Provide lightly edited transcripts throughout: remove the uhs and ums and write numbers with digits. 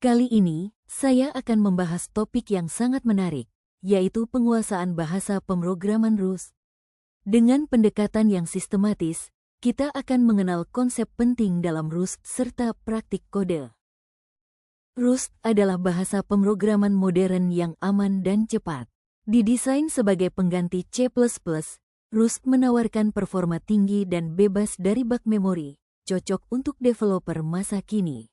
Kali ini, saya akan membahas topik yang sangat menarik, yaitu penguasaan bahasa pemrograman Rust. Dengan pendekatan yang sistematis, kita akan mengenal konsep penting dalam Rust serta praktik kode. Rust adalah bahasa pemrograman modern yang aman dan cepat. Didesain sebagai pengganti C++, Rust menawarkan performa tinggi dan bebas dari bug memori, cocok untuk developer masa kini.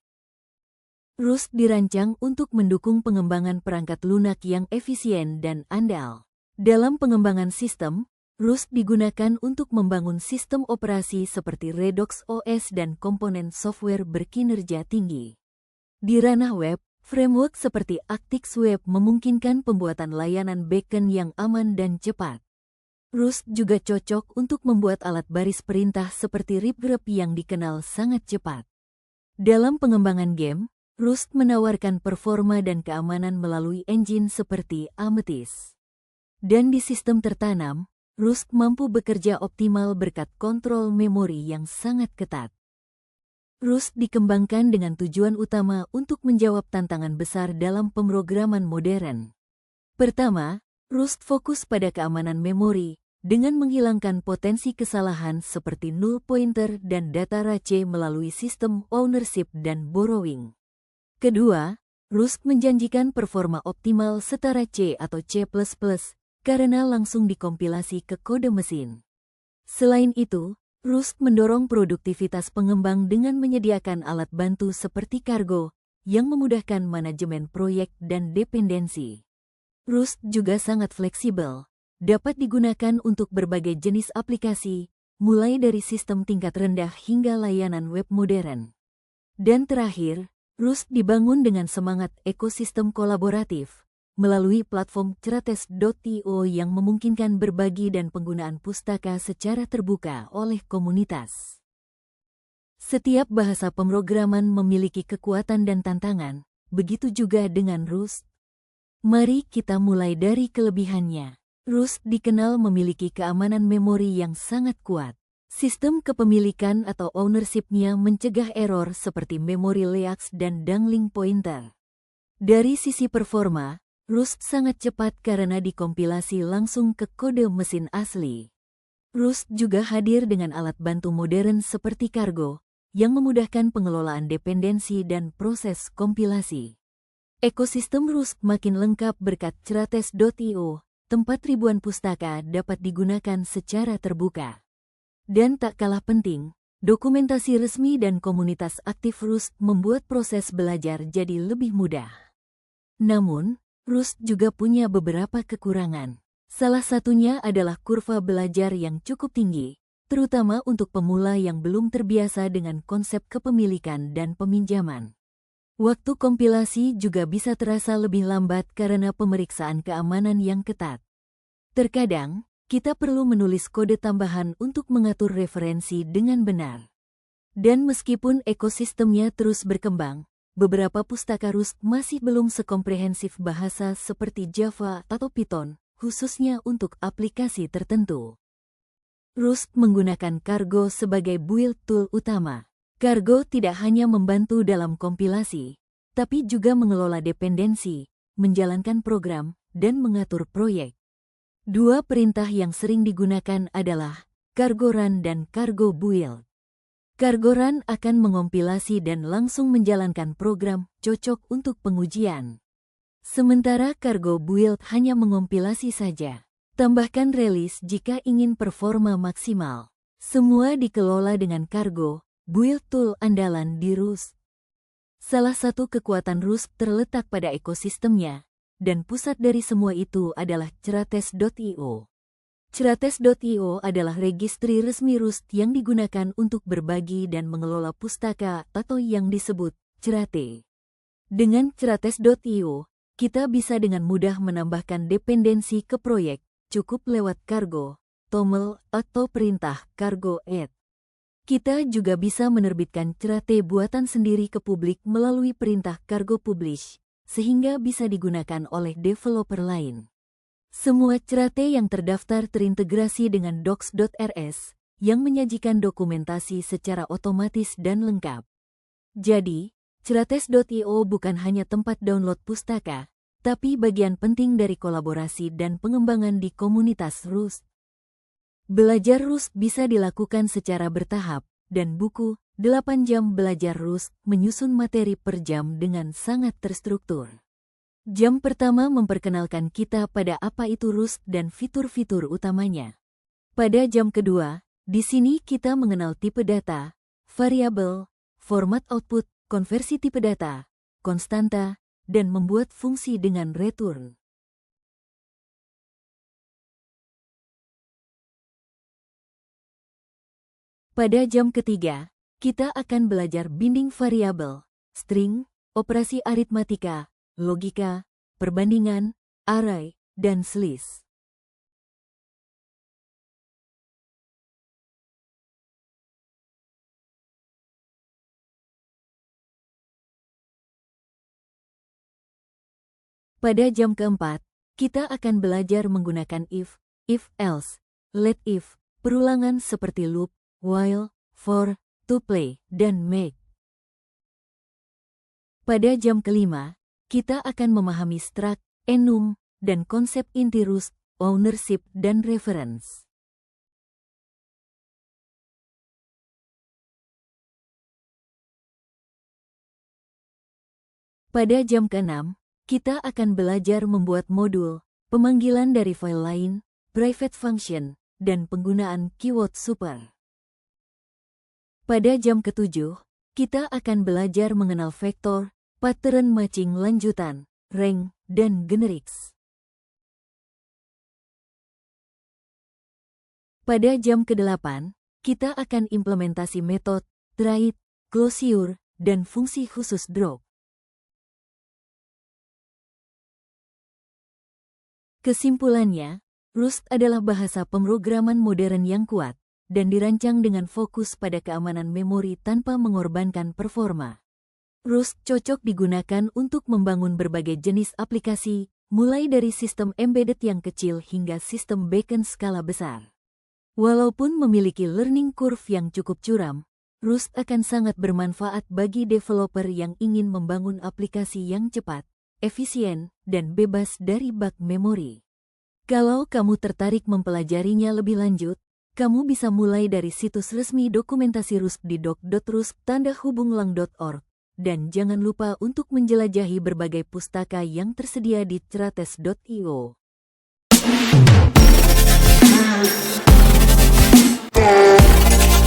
Rust dirancang untuk mendukung pengembangan perangkat lunak yang efisien dan andal. Dalam pengembangan sistem, Rust digunakan untuk membangun sistem operasi seperti Redux OS dan komponen software berkinerja tinggi. Di ranah web, framework seperti Actix Web memungkinkan pembuatan layanan backend yang aman dan cepat. Rust juga cocok untuk membuat alat baris perintah seperti libgrep yang dikenal sangat cepat. Dalam pengembangan game, Rust menawarkan performa dan keamanan melalui engine seperti Amethyst. Dan di sistem tertanam, Rust mampu bekerja optimal berkat kontrol memori yang sangat ketat. Rust dikembangkan dengan tujuan utama untuk menjawab tantangan besar dalam pemrograman modern. Pertama, Rust fokus pada keamanan memori, dengan menghilangkan potensi kesalahan seperti null pointer dan data race melalui sistem ownership dan borrowing. Kedua, Rust menjanjikan performa optimal setara C atau C++ karena langsung dikompilasi ke kode mesin. Selain itu, Rust mendorong produktivitas pengembang dengan menyediakan alat bantu seperti Cargo, yang memudahkan manajemen proyek dan dependensi. Rust juga sangat fleksibel, dapat digunakan untuk berbagai jenis aplikasi, mulai dari sistem tingkat rendah hingga layanan web modern. Dan terakhir, Rust dibangun dengan semangat ekosistem kolaboratif, melalui platform Crates.io yang memungkinkan berbagi dan penggunaan pustaka secara terbuka oleh komunitas. Setiap bahasa pemrograman memiliki kekuatan dan tantangan, begitu juga dengan Rust. Mari kita mulai dari kelebihannya. Rust dikenal memiliki keamanan memori yang sangat kuat. Sistem kepemilikan atau ownership-nya mencegah error seperti memory leaks dan dangling pointer. Dari sisi performa, Rust sangat cepat karena dikompilasi langsung ke kode mesin asli. Rust juga hadir dengan alat bantu modern seperti Cargo, yang memudahkan pengelolaan dependensi dan proses kompilasi. Ekosistem Rust makin lengkap berkat Crates.io, tempat ribuan pustaka dapat digunakan secara terbuka. Dan tak kalah penting, dokumentasi resmi dan komunitas aktif Rust membuat proses belajar jadi lebih mudah. Namun, Rust juga punya beberapa kekurangan. Salah satunya adalah kurva belajar yang cukup tinggi, terutama untuk pemula yang belum terbiasa dengan konsep kepemilikan dan peminjaman. Waktu kompilasi juga bisa terasa lebih lambat karena pemeriksaan keamanan yang ketat. Terkadang, kita perlu menulis kode tambahan untuk mengatur referensi dengan benar. Dan meskipun ekosistemnya terus berkembang, beberapa pustaka Rust masih belum sekomprehensif bahasa seperti Java atau Python, khususnya untuk aplikasi tertentu. Rust menggunakan Cargo sebagai build tool utama. Cargo tidak hanya membantu dalam kompilasi, tapi juga mengelola dependensi, menjalankan program, dan mengatur proyek. Dua perintah yang sering digunakan adalah Cargo Run dan Cargo Build. Cargo Run akan mengompilasi dan langsung menjalankan program, cocok untuk pengujian. Sementara Cargo Build hanya mengompilasi saja. Tambahkan release jika ingin performa maksimal. Semua dikelola dengan Cargo, build tool andalan di Rust. Salah satu kekuatan Rust terletak pada ekosistemnya, dan pusat dari semua itu adalah Crates.io. Crates.io adalah registry resmi Rust yang digunakan untuk berbagi dan mengelola pustaka atau yang disebut Crate. Dengan Crates.io, kita bisa dengan mudah menambahkan dependensi ke proyek, cukup lewat Cargo, toml, atau perintah Cargo add. Kita juga bisa menerbitkan Crate buatan sendiri ke publik melalui perintah Cargo publish, sehingga bisa digunakan oleh developer lain. Semua Crate yang terdaftar terintegrasi dengan docs.rs, yang menyajikan dokumentasi secara otomatis dan lengkap. Jadi, Cerates.io bukan hanya tempat download pustaka, tapi bagian penting dari kolaborasi dan pengembangan di komunitas Rust. Belajar Rust bisa dilakukan secara bertahap, dan buku 8 jam belajar Rust menyusun materi per jam dengan sangat terstruktur. Jam pertama memperkenalkan kita pada apa itu Rust dan fitur-fitur utamanya. Pada jam kedua, di sini kita mengenal tipe data, variabel, format output, konversi tipe data, konstanta, dan membuat fungsi dengan return. Pada jam ketiga, kita akan belajar binding variabel, string, operasi aritmatika, logika, perbandingan, array, dan list. Pada jam keempat, kita akan belajar menggunakan if else, let if, perulangan seperti loop, while, for, to play, dan make. Pada jam kelima, kita akan memahami struct, enum, dan konsep inti Rust, ownership, dan reference. Pada jam keenam, kita akan belajar membuat modul, pemanggilan dari file lain, private function, dan penggunaan keyword super. Pada jam ketujuh, kita akan belajar mengenal vektor, pattern matching lanjutan, rank, dan generics. Pada jam ke-8, kita akan implementasi metode, try, closure, dan fungsi khusus drop. Kesimpulannya, Rust adalah bahasa pemrograman modern yang kuat dan dirancang dengan fokus pada keamanan memori tanpa mengorbankan performa. Rust cocok digunakan untuk membangun berbagai jenis aplikasi, mulai dari sistem embedded yang kecil hingga sistem backend skala besar. Walaupun memiliki learning curve yang cukup curam, Rust akan sangat bermanfaat bagi developer yang ingin membangun aplikasi yang cepat, efisien, dan bebas dari bug memori. Kalau kamu tertarik mempelajarinya lebih lanjut, kamu bisa mulai dari situs resmi dokumentasi Rust di doc.rust.org, dan jangan lupa untuk menjelajahi berbagai pustaka yang tersedia di cerates.io.